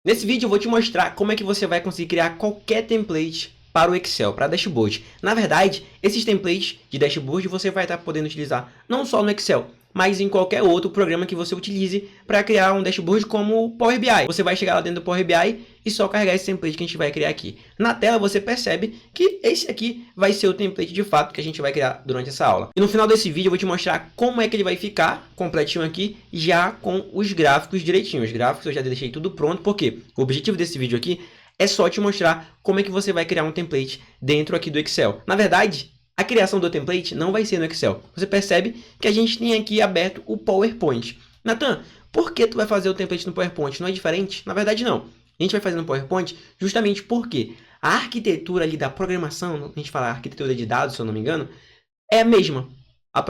Nesse vídeo eu vou te mostrar como é que você vai conseguir criar qualquer template para o Excel, para dashboard. Na verdade, esses templates de dashboard você vai estar podendo utilizar não só no Excel, mas em qualquer outro programa que você utilize para criar um dashboard como o Power BI. Você vai chegar lá dentro do Power BI e só carregar esse template que a gente vai criar aqui. Na tela você percebe que esse aqui vai ser o template de fato que a gente vai criar durante essa aula. E no final desse vídeo eu vou te mostrar como é que ele vai ficar completinho aqui, já com os gráficos direitinho. Os gráficos eu já deixei tudo pronto, porque o objetivo desse vídeo aqui é só te mostrar como é que você vai criar um template dentro aqui do Excel. Na verdade, a criação do template não vai ser no Excel. Você percebe que a gente tem aqui aberto o PowerPoint. Nathan, por que tu vai fazer o template no PowerPoint? Não é diferente? Na verdade, não. A gente vai fazer no PowerPoint justamente porque a arquitetura ali da programação, a gente fala arquitetura de dados, se eu não me engano, é a mesma.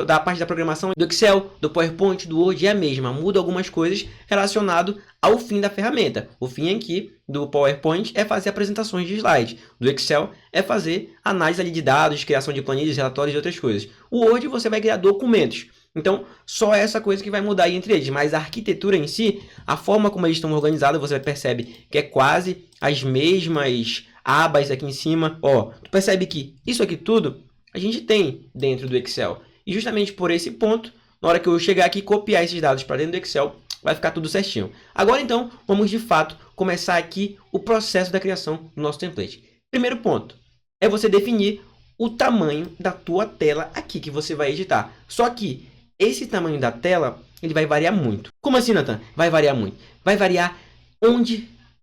Da parte da programação do Excel, do PowerPoint, do Word é a mesma. Muda algumas coisas relacionado ao fim da ferramenta. O fim aqui do PowerPoint é fazer apresentações de slides. Do Excel é fazer análise ali de dados, criação de planilhas, relatórios e outras coisas. O Word você vai criar documentos. Então, só essa coisa que vai mudar aí entre eles. Mas a arquitetura em si, a forma como eles estão organizados, você percebe que é quase as mesmas abas aqui em cima. Ó, tu percebe que isso aqui tudo a gente tem dentro do Excel. E justamente por esse ponto, na hora que eu chegar aqui e copiar esses dados para dentro do Excel, vai ficar tudo certinho. Agora então, vamos de fato começar aqui o processo da criação do nosso template. Primeiro ponto é você definir o tamanho da tua tela aqui que você vai editar. Só que esse tamanho da tela, ele vai variar muito. Como assim, Nathan? Vai variar muito. Vai variar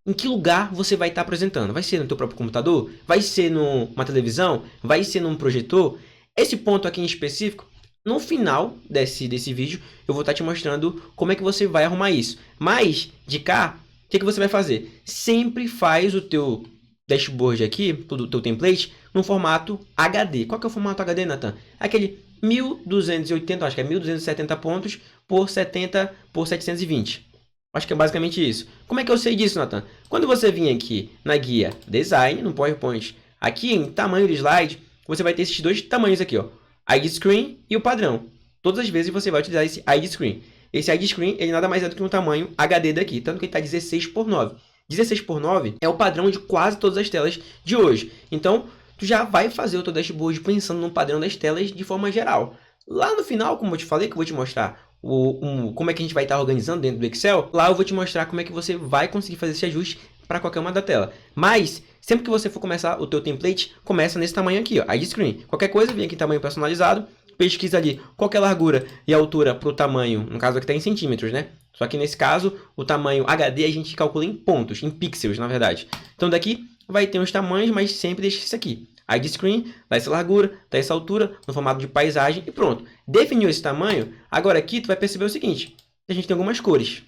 em que lugar você vai estar apresentando. Vai ser no teu próprio computador? Vai ser numa televisão? Vai ser num projetor? Esse ponto aqui em específico, no final desse vídeo, eu vou estar te mostrando como é que você vai arrumar isso. Mas, de cá, o que você vai fazer? Sempre faz o teu dashboard aqui, o teu template, no formato HD. Qual que é o formato HD, Nathan? Aquele 1280, acho que é 1270 pontos por 70 por 720. Acho que é basicamente isso. Como é que eu sei disso, Nathan? Quando você vir aqui na guia Design, no PowerPoint, aqui em tamanho do slide, você vai ter esses dois tamanhos aqui, ó. IDScreen e o padrão. Todas as vezes você vai utilizar esse IDScreen. Esse IDScreen, ele nada mais é do que um tamanho HD daqui, tanto que ele está 16 por 9. 16 por 9 é o padrão de quase todas as telas de hoje. Então, tu já vai fazer o teu dashboard pensando no padrão das telas de forma geral. Lá no final, como eu te falei, que eu vou te mostrar como é que a gente vai estar organizando dentro do Excel, lá eu vou te mostrar como é que você vai conseguir fazer esse ajuste para qualquer uma da tela. Mas, sempre que você for começar o teu template, começa nesse tamanho aqui, ó, IDScreen. Qualquer coisa, vem aqui em tamanho personalizado, pesquisa ali qual é a largura e altura para o tamanho, no caso aqui está em centímetros, né? Só que nesse caso, o tamanho HD a gente calcula em pontos, em pixels, na verdade. Então daqui vai ter os tamanhos, mas sempre deixa isso aqui. IDScreen, dá essa largura, dá essa altura, no formato de paisagem e pronto. Definiu esse tamanho, agora aqui tu vai perceber o seguinte, a gente tem algumas cores.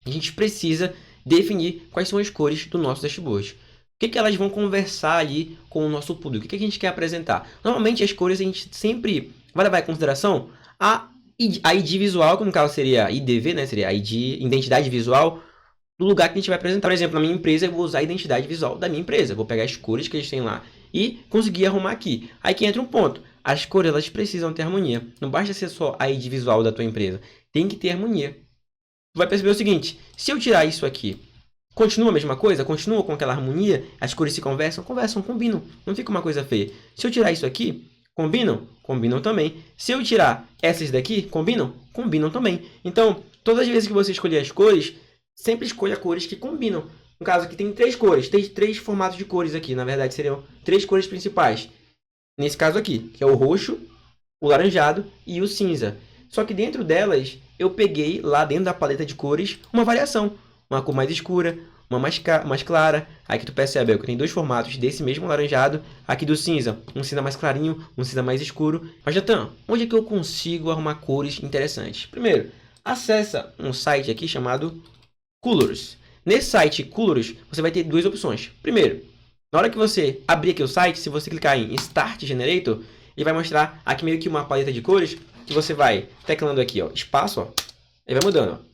A gente precisa definir quais são as cores do nosso dashboard. O que elas vão conversar ali com o nosso público? O que a gente quer apresentar? Normalmente as cores a gente sempre vai levar em consideração a ID visual, que no caso seria IDV, né? Seria ID, identidade visual, do lugar que a gente vai apresentar. Por exemplo, na minha empresa eu vou usar a identidade visual da minha empresa. Eu vou pegar as cores que eles têm lá e conseguir arrumar aqui. Aí que entra um ponto. As cores elas precisam ter harmonia. Não basta ser só a ID visual da tua empresa. Tem que ter harmonia. Tu vai perceber o seguinte, se eu tirar isso aqui, continua a mesma coisa? Continua com aquela harmonia? As cores se conversam? Conversam, combinam. Não fica uma coisa feia. Se eu tirar isso aqui, combinam? Combinam também. Se eu tirar essas daqui, combinam? Combinam também. Então, todas as vezes que você escolher as cores, sempre escolha cores que combinam. No caso aqui tem três cores, tem três formatos de cores aqui. Na verdade, seriam três cores principais. Nesse caso aqui, que é o roxo, o laranjado e o cinza. Só que dentro delas, eu peguei lá dentro da paleta de cores uma variação. Uma cor mais escura, uma mais clara. Aqui tu percebe que tem dois formatos desse mesmo laranjado. Aqui do cinza, um cinza mais clarinho, um cinza mais escuro. Mas, Jatan, onde é que eu consigo arrumar cores interessantes? Primeiro, acessa um site aqui chamado Colors. Nesse site Colors, você vai ter duas opções. Primeiro, na hora que você abrir aqui o site, se você clicar em Start Generator, ele vai mostrar aqui meio que uma paleta de cores que você vai teclando aqui, ó, espaço, ó, ele vai mudando, ó.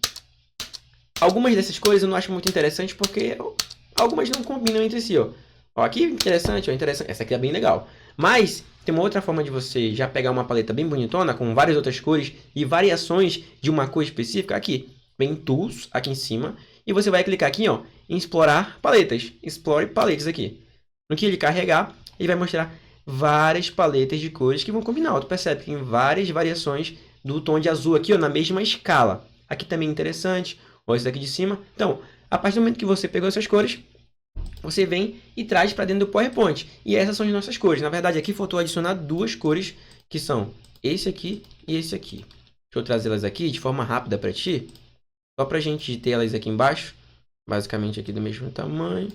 Algumas dessas cores eu não acho muito interessante porque algumas não combinam entre si, ó. Ó, aqui interessante, ó, interessante. Essa aqui é bem legal. Mas tem uma outra forma de você já pegar uma paleta bem bonitona com várias outras cores e variações de uma cor específica aqui. Vem em Tools aqui em cima e você vai clicar aqui, ó, em explorar paletas. Explore paletas aqui. No que ele carregar, ele vai mostrar várias paletas de cores que vão combinar. Ó, tu percebe que tem várias variações do tom de azul aqui, ó, na mesma escala. Aqui também é interessante. Olha esse daqui de cima. Então, a partir do momento que você pegou essas cores, você vem e traz para dentro do PowerPoint. E essas são as nossas cores. Na verdade, aqui faltou adicionar duas cores, que são esse aqui e esse aqui. Deixa eu trazê-las aqui de forma rápida para ti. Só para a gente ter elas aqui embaixo. Basicamente aqui do mesmo tamanho.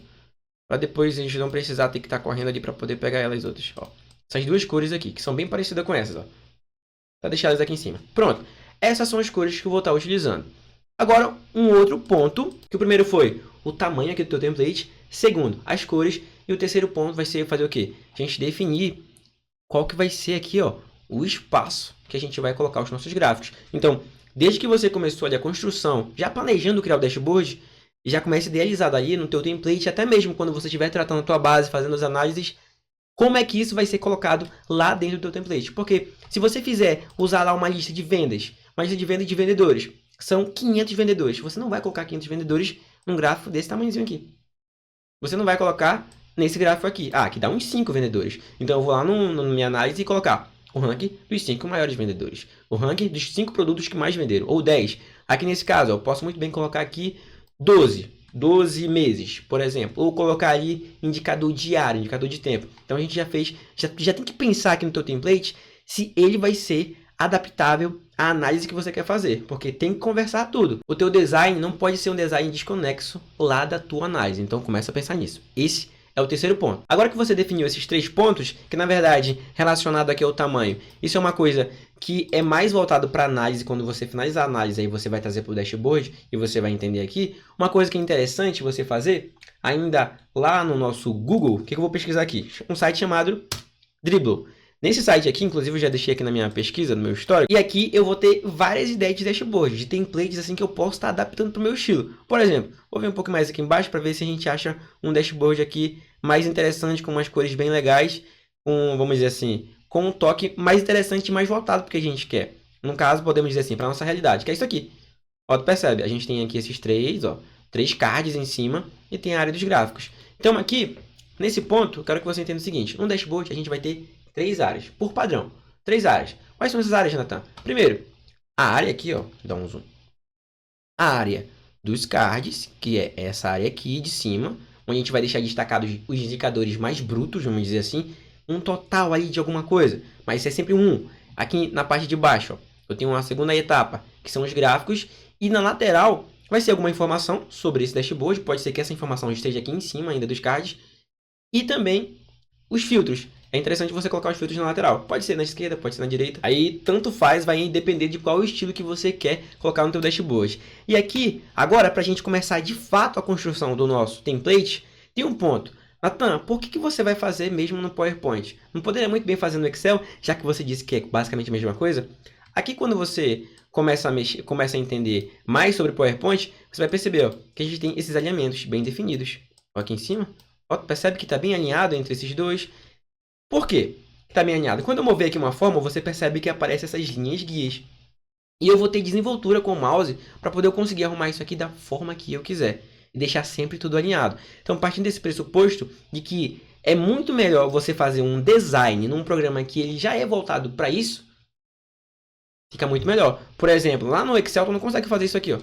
Para depois a gente não precisar ter que estar correndo ali para poder pegar elas outras. Ó, essas duas cores aqui, que são bem parecidas com essas. Ó. Vou deixar elas aqui em cima. Pronto. Essas são as cores que eu vou estar utilizando. Agora, um outro ponto, que o primeiro foi o tamanho aqui do teu template, segundo, as cores, e o terceiro ponto vai ser fazer o quê? A gente definir qual que vai ser aqui, ó, o espaço que a gente vai colocar os nossos gráficos. Então, desde que você começou ali a construção, já planejando criar o dashboard, já começa idealizado aí no teu template, até mesmo quando você estiver tratando a tua base, fazendo as análises, como é que isso vai ser colocado lá dentro do teu template. Porque se você fizer usar lá uma lista de vendas, uma lista de vendas de vendedores, são 500 vendedores. Você não vai colocar 500 vendedores num gráfico desse tamanhozinho aqui. Você não vai colocar nesse gráfico aqui. Ah, aqui dá uns 5 vendedores. Então eu vou lá na minha análise e colocar o ranking dos 5 maiores vendedores. O ranking dos 5 produtos que mais venderam. Ou 10. Aqui nesse caso, eu posso muito bem colocar aqui 12 meses, por exemplo. Ou colocar ali indicador diário, indicador de tempo. Então a gente já fez, já tem que pensar aqui no teu template se ele vai ser adaptável à análise que você quer fazer, porque tem que conversar tudo. O teu design não pode ser um design desconexo lá da tua análise, então começa a pensar nisso. Esse é o terceiro ponto. Agora que você definiu esses 3 pontos, que na verdade relacionado aqui ao tamanho, isso é uma coisa que é mais voltado para análise. Quando você finalizar a análise, aí você vai trazer para o dashboard e você vai entender aqui. Uma coisa que é interessante você fazer, ainda lá no nosso Google, o que eu vou pesquisar aqui? Um site chamado Dribbble. Nesse site aqui, inclusive, eu já deixei aqui na minha pesquisa, no meu histórico. E aqui eu vou ter várias ideias de dashboard, de templates assim que eu posso estar adaptando para o meu estilo. Por exemplo, vou ver um pouco mais aqui embaixo para ver se a gente acha um dashboard aqui mais interessante, com umas cores bem legais, com, vamos dizer assim, com um toque mais interessante e mais voltado para o que a gente quer. No caso, podemos dizer assim, para a nossa realidade, que é isso aqui. Ó, tu percebe? A gente tem aqui esses 3 cards em cima e tem a área dos gráficos. Então aqui, nesse ponto, eu quero que você entenda o seguinte. No dashboard, a gente vai ter 3 áreas, por padrão. 3 áreas. Quais são essas áreas, Nathan? Primeiro, a área aqui, ó, dá um zoom. A área dos cards, que é essa área aqui de cima, onde a gente vai deixar destacados os indicadores mais brutos, vamos dizer assim, um total aí de alguma coisa, mas isso é sempre um. Aqui na parte de baixo, ó, eu tenho uma segunda etapa, que são os gráficos, e na lateral vai ser alguma informação sobre esse dashboard, pode ser que essa informação esteja aqui em cima ainda dos cards, e também os filtros. É interessante você colocar os filtros na lateral. Pode ser na esquerda, pode ser na direita. Aí, tanto faz, vai depender de qual estilo que você quer colocar no teu dashboard. E aqui, agora, para a gente começar de fato a construção do nosso template, tem um ponto. Nathan, por que você vai fazer mesmo no PowerPoint? Não poderia muito bem fazer no Excel, já que você disse que é basicamente a mesma coisa? Aqui, quando você começa a entender mais sobre o PowerPoint, você vai perceber, ó, que a gente tem esses alinhamentos bem definidos. Ó, aqui em cima, ó, percebe que está bem alinhado entre esses dois. Por quê? Está bem alinhado. Quando eu mover aqui uma forma, você percebe que aparecem essas linhas guias. E eu vou ter desenvoltura com o mouse para poder conseguir arrumar isso aqui da forma que eu quiser. E deixar sempre tudo alinhado. Então, partindo desse pressuposto de que é muito melhor você fazer um design num programa que ele já é voltado para isso, fica muito melhor. Por exemplo, lá no Excel, tu não consegue fazer isso aqui, ó.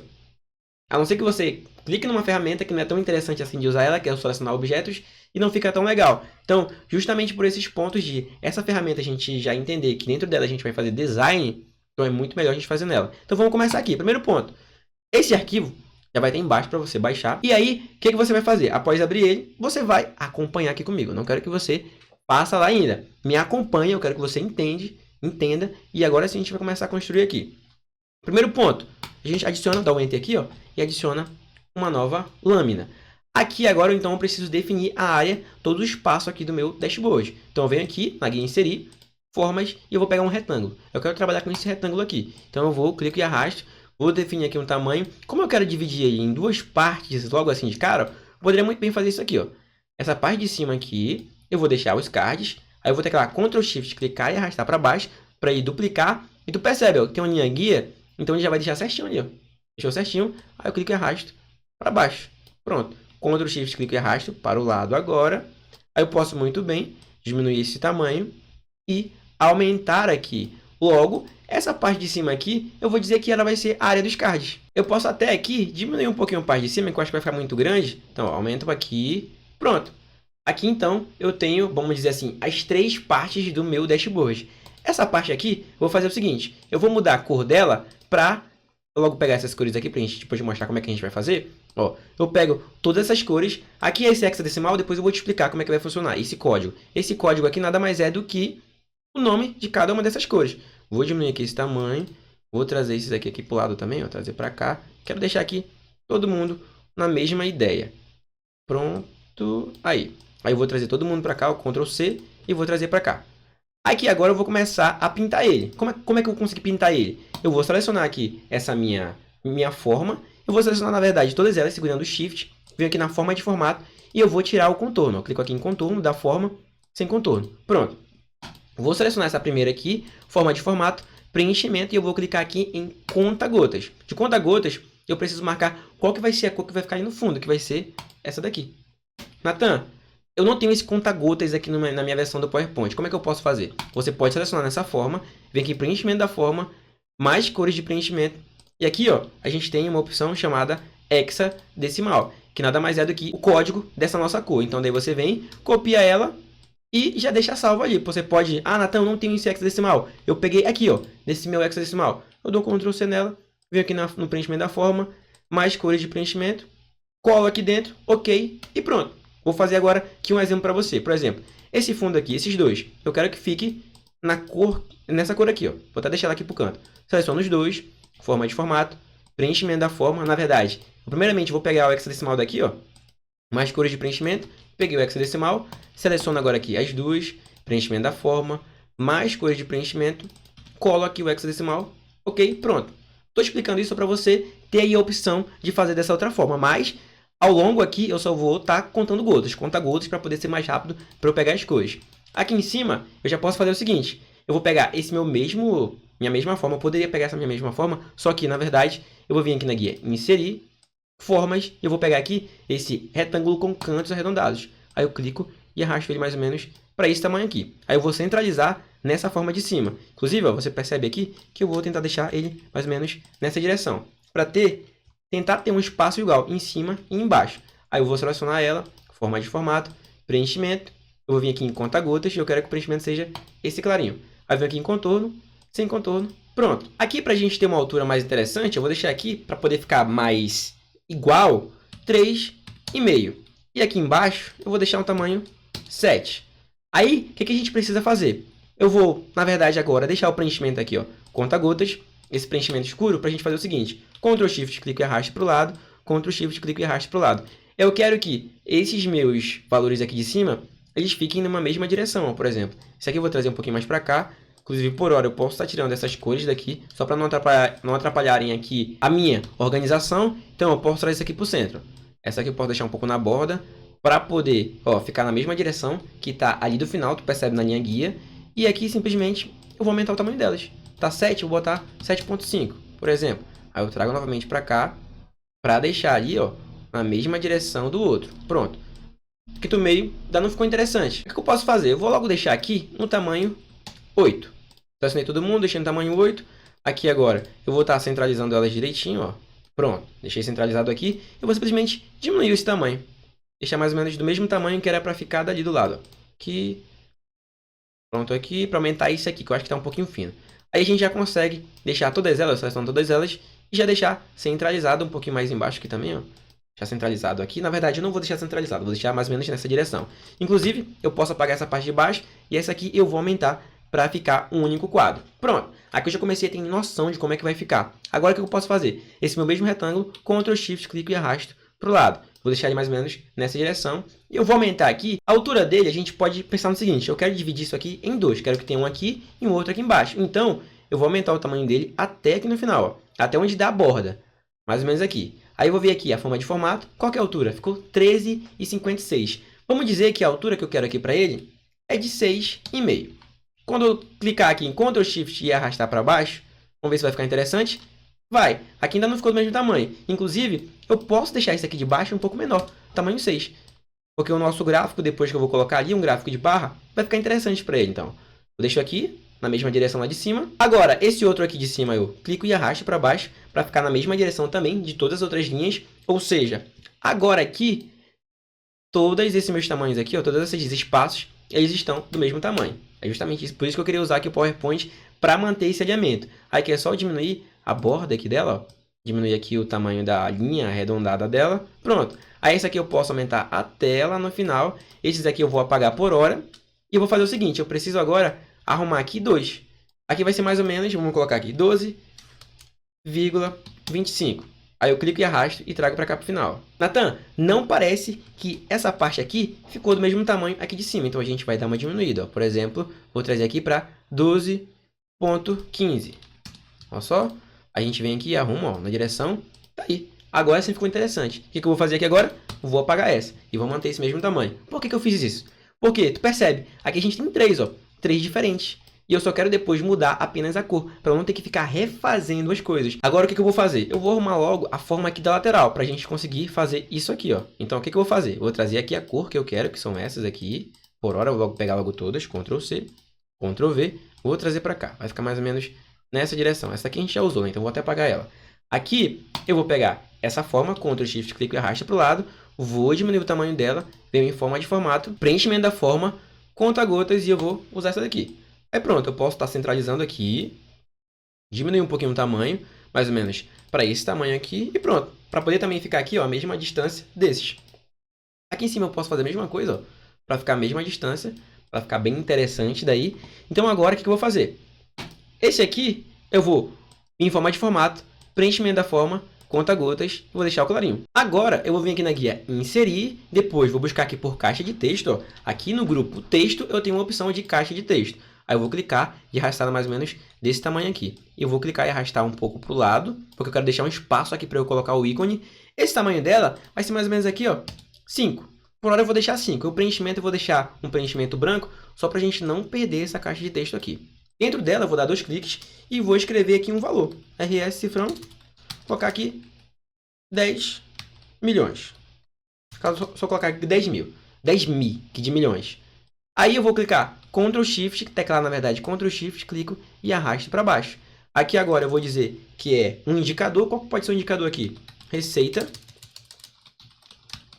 A não ser que você clique numa ferramenta que não é tão interessante assim de usar ela, que é o selecionar objetos, e não fica tão legal. Então, justamente por esses pontos de essa ferramenta a gente já entender que dentro dela a gente vai fazer design, então é muito melhor a gente fazer nela. Então vamos começar aqui. Primeiro ponto. Esse arquivo já vai ter embaixo para você baixar. E aí, o que você vai fazer? Após abrir ele, você vai acompanhar aqui comigo. Eu não quero que você passe lá ainda. Me acompanhe, eu quero que você entenda. E agora sim a gente vai começar a construir aqui. Primeiro ponto. A gente adiciona, dá um Enter aqui, ó, e adiciona uma nova lâmina. Aqui agora, então, eu preciso definir a área, todo o espaço aqui do meu dashboard. Então, eu venho aqui na guia Inserir, Formas, e eu vou pegar um retângulo. Eu quero trabalhar com esse retângulo aqui. Então, eu vou, clico e arrasto, vou definir aqui um tamanho. Como eu quero dividir ele em 2 partes, logo assim de cara, eu poderia muito bem fazer isso aqui, ó. Essa parte de cima aqui, eu vou deixar os cards, aí eu vou teclar Ctrl Shift, clicar e arrastar para baixo, para ele duplicar. E tu percebe, ó, que tem uma linha guia, então ele já vai deixar certinho ali, ó. Deixou certinho, aí eu clico e arrasto para baixo. Pronto. Ctrl Shift, clico e arrasto para o lado agora. Aí eu posso muito bem diminuir esse tamanho e aumentar aqui. Logo, essa parte de cima aqui, eu vou dizer que ela vai ser a área dos cards. Eu posso até aqui diminuir um pouquinho a parte de cima, que eu acho que vai ficar muito grande. Então, ó, aumento aqui. Pronto. Aqui, então, eu tenho, vamos dizer assim, as 3 partes do meu dashboard. Essa parte aqui, eu vou fazer o seguinte. Eu vou mudar a cor dela para logo pegar essas cores aqui para a gente depois mostrar como é que a gente vai fazer. Ó, eu pego todas essas cores. Aqui é esse hexadecimal, depois eu vou te explicar como é que vai funcionar esse código. Esse código aqui nada mais é do que o nome de cada uma dessas cores. Vou diminuir aqui esse tamanho. Vou trazer esses aqui para o lado também, ó, trazer para cá. Quero deixar aqui todo mundo na mesma ideia. Pronto. Aí eu vou trazer todo mundo para cá, o Ctrl C, e vou trazer para cá. Aqui agora eu vou começar a pintar ele. Como é que eu consigo pintar ele? Eu vou selecionar aqui essa minha forma. Eu vou selecionar, na verdade, todas elas segurando o Shift. Venho aqui na forma de formato e eu vou tirar o contorno. Eu clico aqui em contorno da forma sem contorno. Pronto. Vou selecionar essa primeira aqui, forma de formato, preenchimento, e eu vou clicar aqui em conta-gotas. De conta-gotas, eu preciso marcar qual que vai ser a cor que vai ficar aí no fundo, que vai ser essa daqui. Natan, eu não tenho esse conta-gotas aqui na minha versão do PowerPoint. Como é que eu posso fazer? Você pode selecionar nessa forma, vem aqui em preenchimento da forma, mais cores de preenchimento. E aqui, ó, a gente tem uma opção chamada hexadecimal, que nada mais é do que o código dessa nossa cor. Então, daí você vem, copia ela e já deixa salvo ali. Você pode... Ah, Natan, eu não tenho esse hexadecimal. Eu peguei aqui, ó, nesse meu hexadecimal. Eu dou Ctrl C nela, venho aqui no preenchimento da forma, mais cores de preenchimento, colo aqui dentro, ok, e pronto. Vou fazer agora aqui um exemplo para você. Por exemplo, esse fundo aqui, esses dois, eu quero que fique nessa cor aqui, ó. Vou até deixar ela aqui para o canto. Seleciono os dois, forma de formato, preenchimento da forma. Na verdade, primeiramente vou pegar o hexadecimal daqui, ó, mais cores de preenchimento. Peguei o hexadecimal, seleciono agora aqui as duas, preenchimento da forma, mais cores de preenchimento, colo aqui o hexadecimal, ok, pronto. Estou explicando isso para você ter aí a opção de fazer dessa outra forma, mas ao longo aqui eu só vou estar contando gotas, conta gotas para poder ser mais rápido para eu pegar as cores. Aqui em cima eu já posso fazer o seguinte, eu vou pegar esse minha mesma forma, eu poderia pegar essa minha mesma forma, só que na verdade eu vou vir aqui na guia inserir, formas, e eu vou pegar aqui esse retângulo com cantos arredondados. Aí eu clico e arrasto ele mais ou menos para esse tamanho aqui. Aí eu vou centralizar nessa forma de cima. Inclusive, ó, você percebe aqui que eu vou tentar deixar ele mais ou menos nessa direção, para tentar ter um espaço igual em cima e embaixo. Aí eu vou selecionar ela, forma de formato, preenchimento. Eu vou vir aqui em conta-gotas e eu quero que o preenchimento seja esse clarinho. Aí eu venho aqui em contorno, sem contorno, pronto. Aqui para a gente ter uma altura mais interessante, eu vou deixar aqui para poder ficar mais igual 3,5. E aqui embaixo eu vou deixar um tamanho 7. Aí, o que a gente precisa fazer? Eu vou, na verdade, agora deixar o preenchimento aqui, ó, conta-gotas, esse preenchimento escuro, para a gente fazer o seguinte. Ctrl Shift, clico e arrasto para o lado, Ctrl Shift, clico e arrasto para o lado. Eu quero que esses meus valores aqui de cima, eles fiquem numa mesma direção, ó, por exemplo. Esse aqui eu vou trazer um pouquinho mais para cá. Inclusive, por hora, eu posso estar tirando essas cores daqui, só para não atrapalharem aqui a minha organização. Então, eu posso trazer isso aqui para o centro. Essa aqui eu posso deixar um pouco na borda, para poder, ó, ficar na mesma direção que está ali do final, tu percebe na linha guia. E aqui, simplesmente, eu vou aumentar o tamanho delas. Tá 7, eu vou botar 7,5, por exemplo. Aí eu trago novamente para cá, para deixar ali, ó, na mesma direção do outro. Pronto. Aqui do meio, ainda não ficou interessante. O que eu posso fazer? Eu vou logo deixar aqui no tamanho 8. Selecionei todo mundo, deixei no tamanho 8. Aqui agora, eu vou estar centralizando elas direitinho, ó. Pronto, deixei centralizado aqui. Eu vou simplesmente diminuir esse tamanho. Deixar mais ou menos do mesmo tamanho que era para ficar dali do lado, ó. Aqui. Pronto aqui, para aumentar isso aqui, que eu acho que está um pouquinho fino. Aí a gente já consegue deixar todas elas, selecionar todas elas, e já deixar centralizado um pouquinho mais embaixo aqui também, ó. Deixar centralizado aqui. Na verdade, eu não vou deixar centralizado, vou deixar mais ou menos nessa direção. Inclusive, eu posso apagar essa parte de baixo, e essa aqui eu vou aumentar para ficar um único quadro. Pronto. Aqui eu já comecei a ter noção de como é que vai ficar. Agora o que eu posso fazer? Esse meu mesmo retângulo, Ctrl Shift, clico e arrasto para o lado. Vou deixar ele mais ou menos nessa direção. E eu vou aumentar aqui. A altura dele, a gente pode pensar no seguinte. Eu quero dividir isso aqui em dois. Quero que tenha um aqui e um outro aqui embaixo. Então, eu vou aumentar o tamanho dele até aqui no final, ó. Até onde dá a borda. Mais ou menos aqui. Aí eu vou vir aqui a forma de formato. Qual que é a altura? Ficou 13,56. Vamos dizer que a altura que eu quero aqui para ele é de 6,5. Quando eu clicar aqui em Ctrl Shift e arrastar para baixo, vamos ver se vai ficar interessante. Vai. Aqui ainda não ficou do mesmo tamanho. Inclusive, eu posso deixar esse aqui de baixo um pouco menor, tamanho 6. Porque o nosso gráfico, depois que eu vou colocar ali um gráfico de barra, vai ficar interessante para ele. Então, eu deixo aqui, na mesma direção lá de cima. Agora, esse outro aqui de cima eu clico e arrasto para baixo, para ficar na mesma direção também de todas as outras linhas. Ou seja, agora aqui, todos esses meus tamanhos aqui, ó, todos esses espaços, eles estão do mesmo tamanho. É justamente isso, por isso que eu queria usar aqui o PowerPoint para manter esse alinhamento. Aqui é só diminuir a borda aqui dela, ó. Diminuir aqui o tamanho da linha arredondada dela. Pronto. Aí esse aqui eu posso aumentar a tela no final. Esses aqui eu vou apagar por hora. E eu vou fazer o seguinte, eu preciso agora arrumar aqui 2. Aqui vai ser mais ou menos, vamos colocar aqui 12,25. Aí eu clico e arrasto e trago para cá para o final. Natan, não parece que essa parte aqui ficou do mesmo tamanho aqui de cima. Então a gente vai dar uma diminuída. Ó. Por exemplo, vou trazer aqui para 12,15. Olha só. A gente vem aqui e arruma, ó, na direção, tá aí. Agora sim ficou interessante. O que eu vou fazer aqui agora? Vou apagar essa e vou manter esse mesmo tamanho. Por que eu fiz isso? Porque, tu percebe, aqui a gente tem 3, ó, 3 diferentes. E eu só quero depois mudar apenas a cor, para não ter que ficar refazendo as coisas. Agora o que eu vou fazer? Eu vou arrumar logo a forma aqui da lateral, para a gente conseguir fazer isso aqui, ó. Então o que eu vou fazer? Eu vou trazer aqui a cor que eu quero, que são essas aqui. Por hora eu vou pegar logo todas, Ctrl C, Ctrl V. Vou trazer para cá, vai ficar mais ou menos nessa direção. Essa aqui a gente já usou, né? Então vou até apagar ela. Aqui eu vou pegar essa forma, Ctrl Shift, clico e arrasta para o lado. Vou diminuir o tamanho dela, venho em forma de formato, preenchimento da forma, conta-gotas e eu vou usar essa daqui. Aí pronto, eu posso estar centralizando aqui, diminuir um pouquinho o tamanho, mais ou menos para esse tamanho aqui e pronto. Para poder também ficar aqui, ó, a mesma distância desses. Aqui em cima eu posso fazer a mesma coisa, ó, para ficar a mesma distância, para ficar bem interessante daí. Então agora o que eu vou fazer? Esse aqui eu vou em forma de formato, preenchimento da forma, conta-gotas, e vou deixar o clarinho. Agora eu vou vir aqui na guia inserir, depois vou buscar aqui por caixa de texto. Ó. Aqui no grupo texto eu tenho uma opção de caixa de texto. Aí eu vou clicar e arrastar mais ou menos desse tamanho aqui. Eu vou clicar e arrastar um pouco para o lado, porque eu quero deixar um espaço aqui para eu colocar o ícone. Esse tamanho dela vai ser mais ou menos aqui, ó, 5. Por hora eu vou deixar 5. O preenchimento eu vou deixar um preenchimento branco, só para a gente não perder essa caixa de texto aqui. Dentro dela, eu vou dar 2 cliques e vou escrever aqui um valor. RS cifrão, colocar aqui 10 milhões. Só colocar aqui 10 mil. 10 mil, que de milhões. Aí eu vou clicar Ctrl Shift, teclar na verdade Ctrl Shift, clico e arrasto para baixo. Aqui agora eu vou dizer que é um indicador. Qual pode ser o indicador aqui? Receita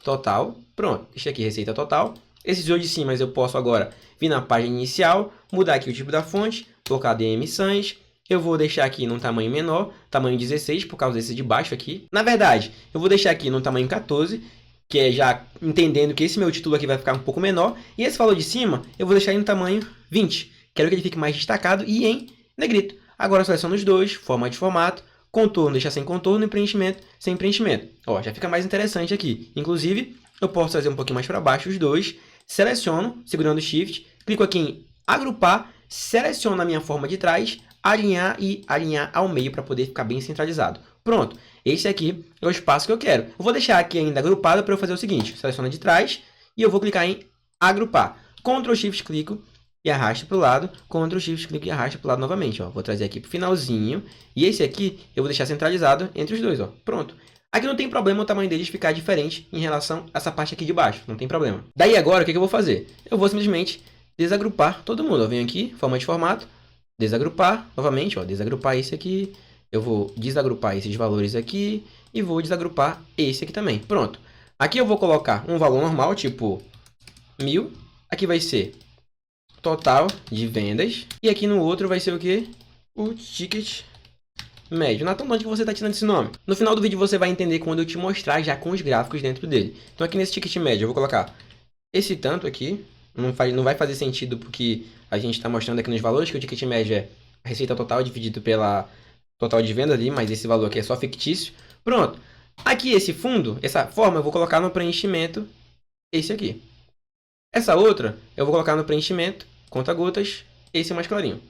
total. Pronto, deixa aqui receita total. Esses dois de cima eu posso agora vir na página inicial, mudar aqui o tipo da fonte, colocar DM Sans. Eu vou deixar aqui num tamanho menor, tamanho 16, por causa desse de baixo aqui. Na verdade, eu vou deixar aqui no tamanho 14, que é já entendendo que esse meu título aqui vai ficar um pouco menor. E esse valor de cima, eu vou deixar aí no tamanho 20. Quero que ele fique mais destacado e em negrito. Agora eu seleciono os dois, forma de formato, contorno, deixar sem contorno e preenchimento sem preenchimento. Ó, já fica mais interessante aqui. Inclusive, eu posso trazer um pouquinho mais para baixo os dois. Seleciono, segurando o Shift, clico aqui em agrupar, seleciono a minha forma de trás, alinhar e alinhar ao meio para poder ficar bem centralizado. Pronto, esse aqui é o espaço que eu quero. Eu vou deixar aqui ainda agrupado para eu fazer o seguinte, seleciono de trás e eu vou clicar em agrupar. Ctrl Shift, clico e arrasto para o lado, Ctrl Shift, clico e arrasto para o lado novamente. Ó. Vou trazer aqui para o finalzinho e esse aqui eu vou deixar centralizado entre os dois. Ó. Pronto. Aqui não tem problema o tamanho deles ficar diferente em relação a essa parte aqui de baixo, não tem problema. Daí agora, o que eu vou fazer? Eu vou simplesmente desagrupar todo mundo. Eu venho aqui, forma de formato, desagrupar novamente, ó, desagrupar esse aqui. Eu vou desagrupar esses valores aqui e vou desagrupar esse aqui também. Pronto. Aqui eu vou colocar um valor normal, tipo 1000. Aqui vai ser total de vendas. E aqui no outro vai ser o quê? O ticket médio. Natan, de onde você está tirando esse nome? No final do vídeo você vai entender quando eu te mostrar já com os gráficos dentro dele. Então aqui nesse ticket médio eu vou colocar esse tanto aqui. Não vai fazer sentido porque a gente está mostrando aqui nos valores que o ticket médio é a receita total dividido pela total de venda ali, mas esse valor aqui é só fictício. Pronto. Aqui esse fundo, essa forma eu vou colocar no preenchimento esse aqui. Essa outra eu vou colocar no preenchimento, conta-gotas, esse é mais clarinho.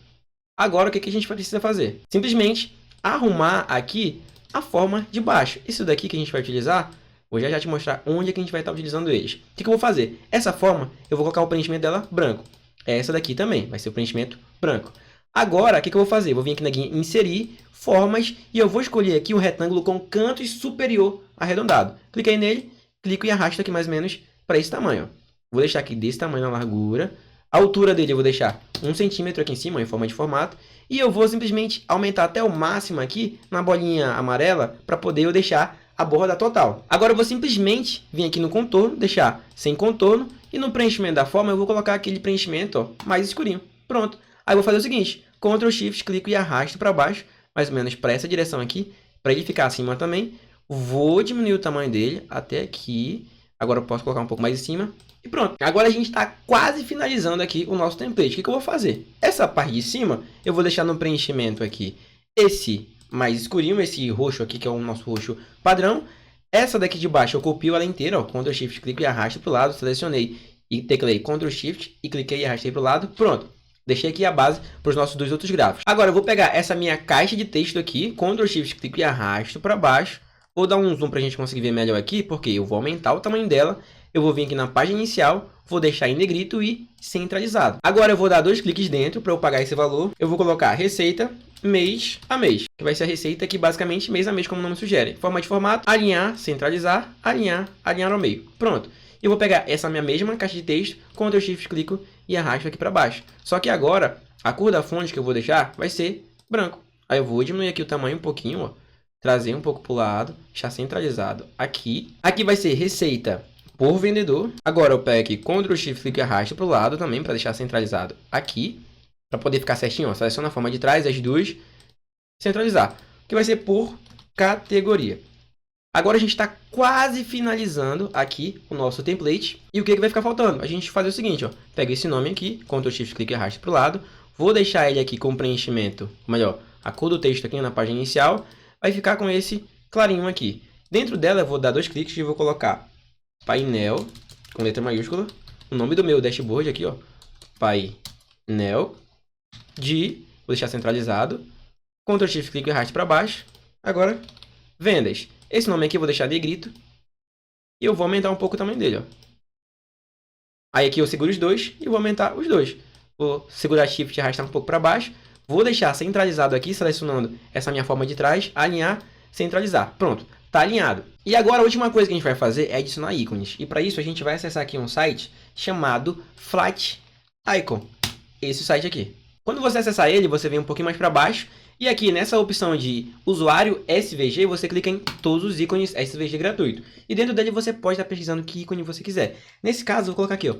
Agora o que a gente precisa fazer? Simplesmente arrumar aqui a forma de baixo. Isso daqui que a gente vai utilizar, vou já te mostrar onde é que a gente vai estar utilizando eles. O que eu vou fazer? Essa forma, eu vou colocar o preenchimento dela branco. Essa daqui também vai ser o preenchimento branco. Agora, o que eu vou fazer? Vou vir aqui na guia inserir, formas, e eu vou escolher aqui um retângulo com cantos superior arredondado. Cliquei nele, clico e arrasto aqui mais ou menos para esse tamanho. Vou deixar aqui desse tamanho na largura. A altura dele eu vou deixar 1 centímetro aqui em cima, em forma de formato. E eu vou simplesmente aumentar até o máximo aqui na bolinha amarela para poder eu deixar a borda total. Agora eu vou simplesmente vir aqui no contorno, deixar sem contorno. E no preenchimento da forma eu vou colocar aquele preenchimento mais escurinho. Pronto. Aí eu vou fazer o seguinte, Ctrl Shift, clico e arrasto para baixo, mais ou menos para essa direção aqui, para ele ficar acima também. Vou diminuir o tamanho dele até aqui. Agora eu posso colocar um pouco mais em cima. E pronto. Agora a gente está quase finalizando aqui o nosso template. O que eu vou fazer? Essa parte de cima, eu vou deixar no preenchimento aqui esse mais escurinho, esse roxo aqui, que é o nosso roxo padrão. Essa daqui de baixo eu copio ela inteira, ó, Ctrl Shift, clico e arrasto para o lado, selecionei e teclei Ctrl Shift e cliquei e arrastei para o lado. Pronto. Deixei aqui a base para os nossos dois outros gráficos. Agora eu vou pegar essa minha caixa de texto aqui, Ctrl Shift, clico e arrasto para baixo. Vou dar um zoom para a gente conseguir ver melhor aqui, porque eu vou aumentar o tamanho dela. Eu vou vir aqui na página inicial, vou deixar em negrito e centralizado. Agora eu vou dar 2 cliques dentro para eu pagar esse valor. Eu vou colocar receita mês a mês, que vai ser a receita aqui basicamente mês a mês, como o nome sugere. Forma de formato, alinhar, centralizar, alinhar, alinhar ao meio. Pronto. Eu vou pegar essa minha mesma caixa de texto, Ctrl Shift, clico e arrasto aqui para baixo. Só que agora, a cor da fonte que eu vou deixar vai ser branco. Aí eu vou diminuir aqui o tamanho um pouquinho, ó, trazer um pouco para o lado, deixar centralizado aqui. Aqui vai ser receita por vendedor. Agora eu pego aqui Ctrl Shift, clico e arrasto para o lado também, para deixar centralizado aqui. Para poder ficar certinho, ó, seleciona a forma de trás, as duas, centralizar. Que vai ser por categoria. Agora a gente está quase finalizando aqui o nosso template. E o que vai ficar faltando? A gente fazer o seguinte, ó. Pega esse nome aqui, Ctrl Shift, clique e arrasto para o lado. Vou deixar ele aqui com preenchimento, melhor, a cor do texto aqui na página inicial. Vai ficar com esse clarinho aqui. Dentro dela eu vou dar 2 cliques e vou colocar painel, com letra maiúscula. O nome do meu dashboard aqui, ó. Painel vou deixar centralizado. Ctrl Shift, clique e arrasto para baixo. Agora, vendas. Esse nome aqui eu vou deixar negrito. E eu vou aumentar um pouco o tamanho dele, ó. Aí aqui eu seguro os dois e vou aumentar os dois. Vou segurar Shift e arrastar um pouco para baixo. Vou deixar centralizado aqui, selecionando essa minha forma de trás. Alinhar, centralizar. Pronto, tá alinhado. E agora a última coisa que a gente vai fazer é adicionar ícones. E para isso a gente vai acessar aqui um site chamado Flat Icon. Esse site aqui. Quando você acessar ele, você vem um pouquinho mais para baixo. E aqui nessa opção de usuário SVG, você clica em todos os ícones SVG gratuito. E dentro dele você pode estar pesquisando que ícone você quiser. Nesse caso, eu vou colocar aqui, ó,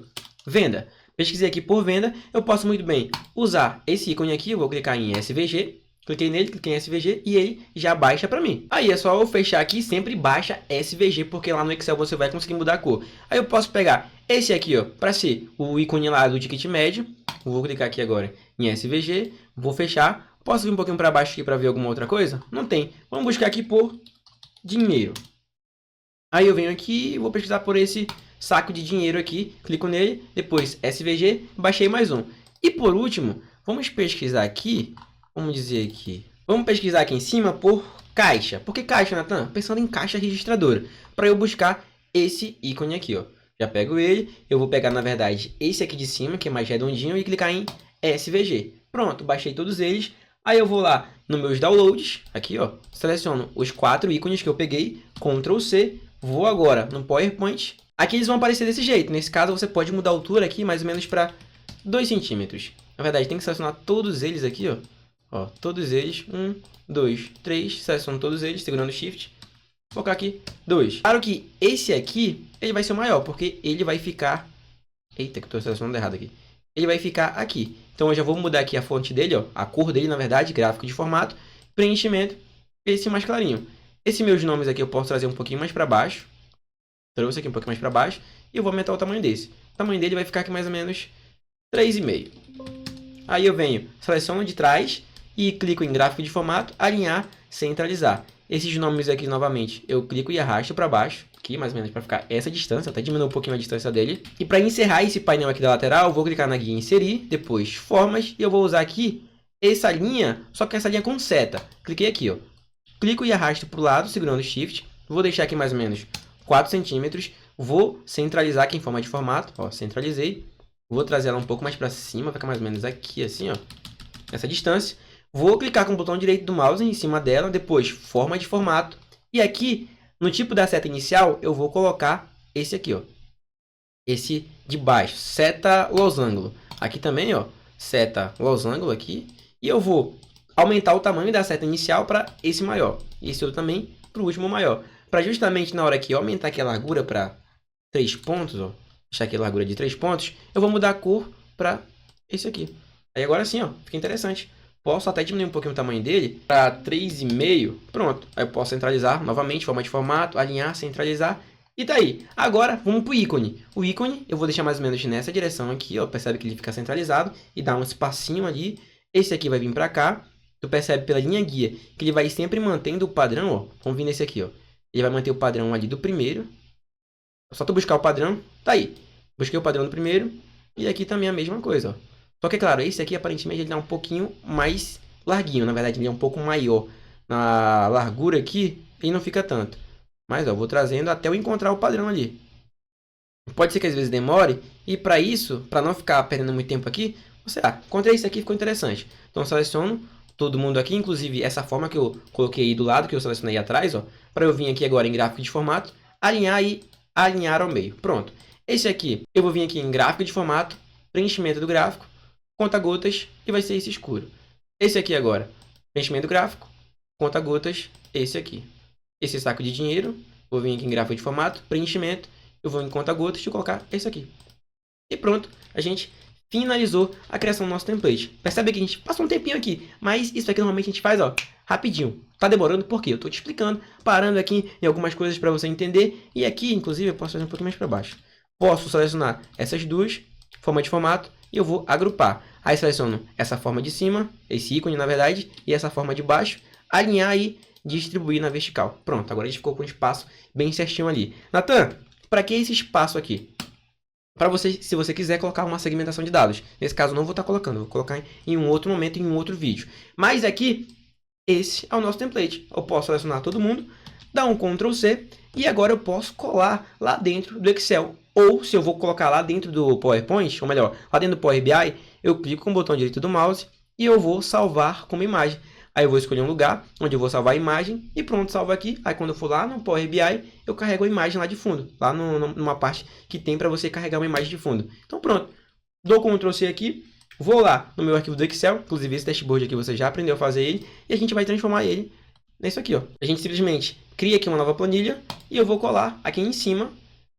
venda. Pesquisei aqui por venda. Eu posso muito bem usar esse ícone aqui. Eu vou clicar em SVG. Cliquei nele, cliquei em SVG e ele já baixa para mim. Aí é só eu fechar aqui e sempre baixa SVG, porque lá no Excel você vai conseguir mudar a cor. Aí eu posso pegar esse aqui, ó, para ser o ícone lá do ticket médio. Vou clicar aqui agora em SVG, vou fechar. Posso vir um pouquinho para baixo aqui para ver alguma outra coisa? Não tem. Vamos buscar aqui por dinheiro. Aí eu venho aqui e vou pesquisar por esse saco de dinheiro aqui. Clico nele, depois SVG, baixei mais um. E por último, vamos pesquisar aqui. Vamos dizer aqui. Vamos pesquisar aqui em cima por caixa. Por que caixa, Nathan? Pensando em caixa registradora. Para eu buscar esse ícone aqui, ó. Já pego ele. Eu vou pegar, na verdade, esse aqui de cima, que é mais redondinho, e clicar em SVG. Pronto, baixei todos eles. Aí eu vou lá nos meus downloads. Aqui, ó. Seleciono os 4 ícones que eu peguei. Ctrl C. Vou agora no PowerPoint. Aqui eles vão aparecer desse jeito. Nesse caso, você pode mudar a altura aqui mais ou menos para 2 centímetros. Na verdade, tem que selecionar todos eles aqui, ó. Ó, todos eles, 1, 2, 3, seleciono todos eles, segurando Shift, vou colocar aqui 2. Claro que esse aqui, ele vai ser o maior, porque ele vai ficar... Eita, que eu estou selecionando errado aqui. Ele vai ficar aqui. Então eu já vou mudar aqui a fonte dele, ó, a cor dele, na verdade, gráfico de formato, preenchimento, esse mais clarinho. Esses meus nomes aqui eu posso trazer um pouquinho mais para baixo. Trouxe aqui um pouquinho mais para baixo, e eu vou aumentar o tamanho desse. O tamanho dele vai ficar aqui mais ou menos 3,5. Aí eu venho, seleciono de trás, e clico em gráfico de formato, alinhar, centralizar. Esses nomes aqui novamente, eu clico e arrasto para baixo, aqui mais ou menos para ficar essa distância, até diminuir um pouquinho a distância dele. E para encerrar esse painel aqui da lateral, eu vou clicar na guia inserir, depois formas, e eu vou usar aqui essa linha, só que essa linha com seta. Cliquei aqui, ó. Clico e arrasto para o lado, segurando Shift, vou deixar aqui mais ou menos 4 centímetros, vou centralizar aqui em forma de formato, ó, centralizei. Vou trazer ela um pouco mais para cima, vai ficar mais ou menos aqui assim, ó. essa distância. Vou clicar com o botão direito do mouse em cima dela, depois forma de formato. E aqui, no tipo da seta inicial, eu vou colocar esse aqui, ó. Esse de baixo, seta losango. Aqui também, ó, seta losango aqui. E eu vou aumentar o tamanho da seta inicial para esse maior. E esse outro também para o último maior. Para justamente na hora que eu aumentar aqui a largura para 3 pontos, ó, deixar aqui a largura de 3 pontos, eu vou mudar a cor para esse aqui. Aí agora sim, ó, fica interessante. Posso até diminuir um pouquinho o tamanho dele para 3,5. Pronto. Aí eu posso centralizar novamente, forma de formato, alinhar, centralizar. E tá aí. Agora vamos para o ícone. O ícone eu vou deixar mais ou menos nessa direção aqui, ó. Percebe que ele fica centralizado e dá um espacinho ali. Esse aqui vai vir para cá. Tu percebe pela linha guia que ele vai sempre mantendo o padrão, ó. Vamos vir nesse aqui, ó. Ele vai manter o padrão ali do primeiro. Só tu buscar o padrão. Tá aí. Busquei o padrão do primeiro. E aqui também a mesma coisa, ó. Só que, claro, esse aqui aparentemente ele dá um pouquinho mais larguinho. Na verdade, ele é um pouco maior. Na largura aqui, ele não fica tanto. Mas, ó, vou trazendo até eu encontrar o padrão ali. Pode ser que às vezes demore. E para isso, para não ficar perdendo muito tempo aqui, você, encontrei isso aqui, ficou interessante. Então, seleciono todo mundo aqui, inclusive essa forma que eu coloquei aí do lado, que eu selecionei atrás, ó. Para eu vir aqui agora em gráfico de formato, alinhar e alinhar ao meio. Pronto. Esse aqui, eu vou vir aqui em gráfico de formato, preenchimento do gráfico, conta-gotas e vai ser esse escuro. Esse aqui agora, preenchimento gráfico, conta-gotas, esse aqui. Esse saco de dinheiro, vou vir aqui em gráfico de formato, preenchimento, eu vou em conta-gotas e colocar esse aqui. E pronto, a gente finalizou a criação do nosso template. Percebe que a gente passou um tempinho aqui, mas isso aqui normalmente a gente faz, ó, rapidinho. Tá demorando porque eu tô te explicando, parando aqui em algumas coisas para você entender. E aqui, inclusive, eu posso fazer um pouquinho mais para baixo. Posso selecionar essas duas, forma de formato, e eu vou agrupar. Aí seleciono essa forma de cima, esse ícone na verdade, e essa forma de baixo, alinhar e distribuir na vertical. Pronto, agora a gente ficou com o espaço bem certinho ali. Natan, para que esse espaço aqui? Para você, se você quiser colocar uma segmentação de dados. Nesse caso, eu não vou estar colocando, vou colocar em um outro momento, em um outro vídeo. Mas aqui, esse é o nosso template. Eu posso selecionar todo mundo, dar um Ctrl C, e agora eu posso colar lá dentro do Excel. Ou, se eu vou colocar lá dentro do PowerPoint, ou melhor, lá dentro do Power BI, eu clico com o botão direito do mouse e eu vou salvar como imagem. Aí eu vou escolher um lugar onde eu vou salvar a imagem e pronto, salvo aqui. Aí quando eu for lá no Power BI, eu carrego a imagem lá de fundo, lá numa parte que tem para você carregar uma imagem de fundo. Então pronto, dou Ctrl C aqui, vou lá no meu arquivo do Excel, inclusive esse dashboard aqui você já aprendeu a fazer ele, e a gente vai transformar ele nisso aqui, ó. A gente simplesmente cria aqui uma nova planilha e eu vou colar aqui em cima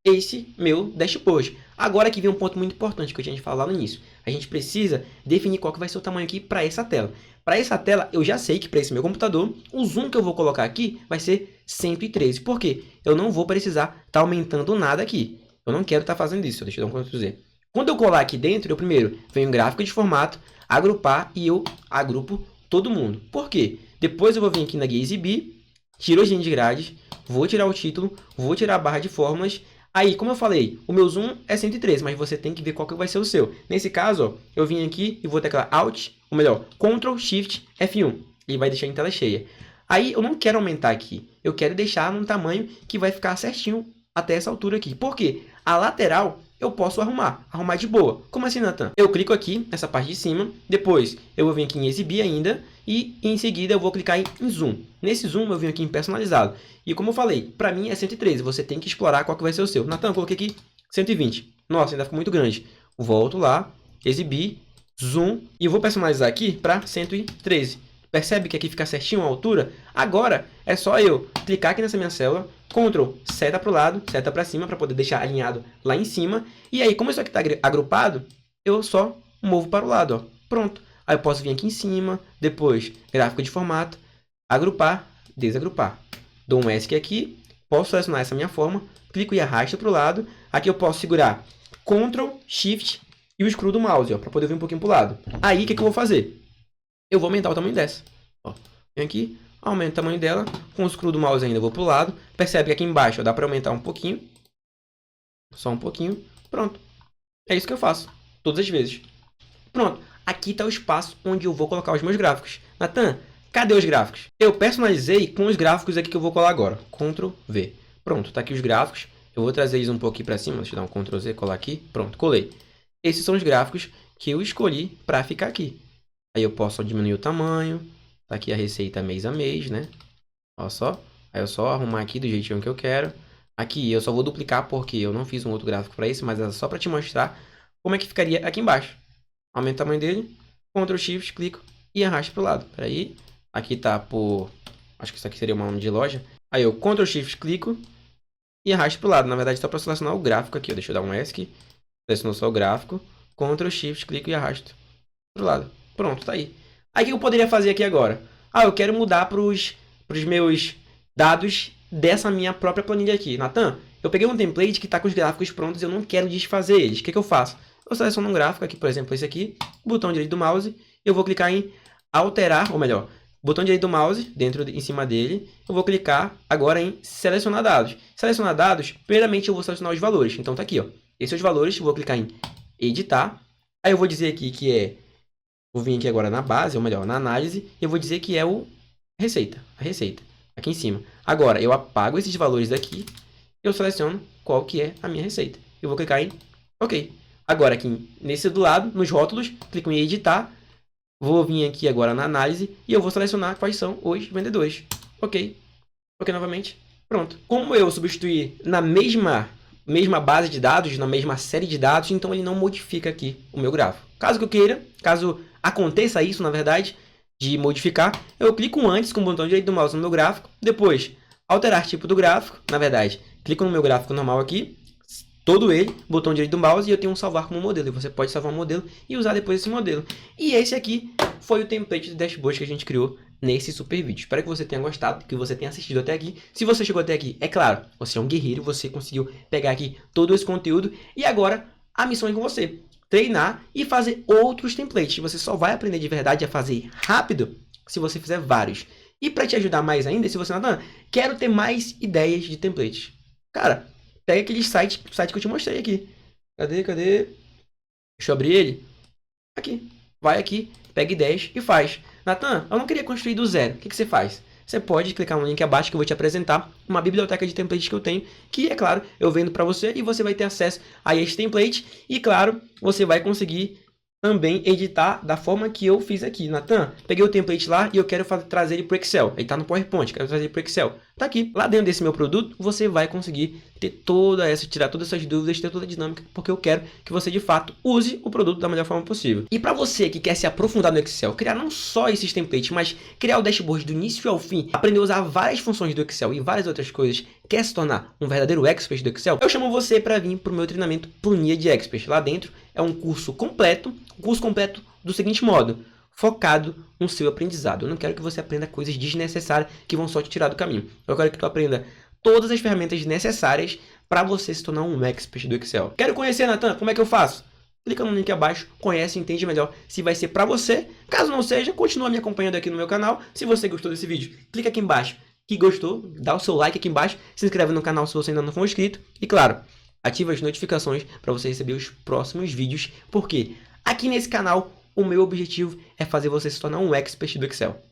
esse meu dashboard. Agora aqui vem um ponto muito importante que eu tinha de falar no início. A gente precisa definir qual que vai ser o tamanho aqui para essa tela. Para essa tela, eu já sei que para esse meu computador, o zoom que eu vou colocar aqui vai ser 113. Por quê? Eu não vou precisar estar aumentando nada aqui. Eu não quero estar fazendo isso. Deixa eu dar um Ctrl Z. Quando eu colar aqui dentro, eu primeiro venho em gráfico de formato, agrupar e eu agrupo todo mundo. Por quê? Depois eu vou vir aqui na guia exibir, tiro a legenda de grades, vou tirar o título, vou tirar a barra de fórmulas. Aí, como eu falei, o meu zoom é 113, mas você tem que ver qual que vai ser o seu. Nesse caso, ó, eu vim aqui e vou teclar Alt, ou melhor, Ctrl Shift F1. Ele vai deixar em tela cheia. Aí, eu não quero aumentar aqui. Eu quero deixar num tamanho que vai ficar certinho até essa altura aqui. Por quê? A lateral eu posso arrumar de boa. Como assim, Natan? Eu clico aqui nessa parte de cima, depois eu vou vir aqui em exibir ainda e em seguida eu vou clicar em zoom. Nesse zoom eu venho aqui em personalizado. E como eu falei, para mim é 113, você tem que explorar qual que vai ser o seu. Natan, eu coloquei aqui 120. Nossa, ainda ficou muito grande. Volto lá, exibir, zoom e vou personalizar aqui para 113. Percebe que aqui fica certinho a altura? Agora é só eu clicar aqui nessa minha célula, Ctrl, seta para o lado, seta para cima, para poder deixar alinhado lá em cima. E aí, como isso aqui está agrupado, eu só movo para o lado, ó. Pronto. Aí eu posso vir aqui em cima, depois gráfico de formato, agrupar, desagrupar. Dou um ESC aqui, posso selecionar essa minha forma, clico e arrasto para o lado. Aqui eu posso segurar Ctrl, Shift e o scroll do mouse, para poder vir um pouquinho para o lado. Aí, o que eu vou fazer? Eu vou aumentar o tamanho dessa. Ó, vem aqui, aumento o tamanho dela. Com o scroll do mouse ainda eu vou para o lado. Percebe que aqui embaixo ó, dá para aumentar um pouquinho. Só um pouquinho. Pronto. É isso que eu faço. Todas as vezes. Pronto. Aqui está o espaço onde eu vou colocar os meus gráficos. Natan, cadê os gráficos? Eu personalizei com os gráficos aqui que eu vou colar agora. Ctrl V. Pronto, tá aqui os gráficos. Eu vou trazer eles um pouco aqui para cima. Deixa eu dar um Ctrl Z, colar aqui. Pronto, colei. Esses são os gráficos que eu escolhi para ficar aqui. Aí eu posso diminuir o tamanho. Tá aqui a receita mês a mês, né? Olha só. Aí eu só arrumar aqui do jeitinho que eu quero. Aqui eu só vou duplicar porque eu não fiz um outro gráfico para isso, mas é só para te mostrar como é que ficaria aqui embaixo. Aumento o tamanho dele, Ctrl Shift, clico e arrasto para o lado. Peraí, aqui tá por... acho que isso aqui seria uma nome de loja. Aí eu Ctrl Shift, clico e arrasto para o lado. Na verdade, só para selecionar o gráfico aqui. Deixa eu dar um ESC. Selecionou só o gráfico. Ctrl Shift, clico e arrasto para o lado. Pronto, tá aí. Aí o que eu poderia fazer aqui agora? Ah, eu quero mudar para os meus dados dessa minha própria planilha aqui. Natan, eu peguei um template que está com os gráficos prontos e eu não quero desfazer eles. O que eu faço? Eu seleciono um gráfico aqui, por exemplo, esse aqui, botão direito do mouse, eu vou clicar em alterar, ou melhor, botão direito do mouse, em cima dele, eu vou clicar agora em selecionar dados. Selecionar dados, primeiramente eu vou selecionar os valores. Então tá aqui, ó. Esses são os valores, eu vou clicar em editar. Aí eu vou dizer aqui que é, vou vir aqui agora na base, ou melhor, na análise, e eu vou dizer que é o receita, a receita, aqui em cima. Agora, eu apago esses valores daqui, eu seleciono qual que é a minha receita. Eu vou clicar em OK. Agora, aqui nesse do lado, nos rótulos, clico em editar, vou vir aqui agora na análise e eu vou selecionar quais são os vendedores. OK. OK novamente. Pronto. Como eu substituir na mesma base de dados, na mesma série de dados, então ele não modifica aqui o meu gráfico. Caso que eu queira, caso aconteça isso, na verdade, de modificar, eu clico antes com o botão direito do mouse no meu gráfico, depois alterar tipo do gráfico, na verdade, clico no meu gráfico normal aqui, todo ele, botão direito do mouse, e eu tenho um salvar como modelo. E você pode salvar um modelo e usar depois esse modelo. E esse aqui foi o template de dashboard que a gente criou nesse super vídeo. Espero que você tenha gostado, que você tenha assistido até aqui. Se você chegou até aqui, é claro, você é um guerreiro, você conseguiu pegar aqui todo esse conteúdo. E agora, a missão é com você. Treinar e fazer outros templates. Você só vai aprender de verdade a fazer rápido se você fizer vários. E para te ajudar mais ainda, se você não quero ter mais ideias de templates. Cara, pega aquele site que eu te mostrei aqui. Cadê? Deixa eu abrir ele. Aqui. Vai aqui, pega ideias e faz. Natan, eu não queria construir do zero. O que você faz? Você pode clicar no link abaixo que eu vou te apresentar uma biblioteca de templates que eu tenho, que, é claro, eu vendo para você e você vai ter acesso a este template. E, claro, você vai conseguir também editar da forma que eu fiz aqui. Natan, peguei o template lá e eu quero trazer ele para o Excel. Ele está no PowerPoint, quero trazer ele para o Excel. Tá aqui. Lá dentro desse meu produto, você vai conseguir ter tirar todas essas dúvidas, ter toda a dinâmica, porque eu quero que você, de fato, use o produto da melhor forma possível. E para você que quer se aprofundar no Excel, criar não só esses templates, mas criar o dashboard do início ao fim, aprender a usar várias funções do Excel e várias outras coisas, quer se tornar um verdadeiro expert do Excel, eu chamo você para vir para o meu treinamento Planilha de Expert. Lá dentro é um curso completo do seguinte modo: focado no seu aprendizado. Eu não quero que você aprenda coisas desnecessárias que vão só te tirar do caminho. Eu quero que tu aprenda todas as ferramentas necessárias para você se tornar um expert do Excel. Quero conhecer, Natan? Como é que eu faço? Clica no link abaixo, conhece e entende melhor se vai ser para você. Caso não seja, continua me acompanhando aqui no meu canal. Se você gostou desse vídeo, clica aqui embaixo que gostou, dá o seu like aqui embaixo, se inscreve no canal se você ainda não for inscrito e, claro, ativa as notificações para você receber os próximos vídeos, porque aqui nesse canal o meu objetivo é fazer você se tornar um expert do Excel.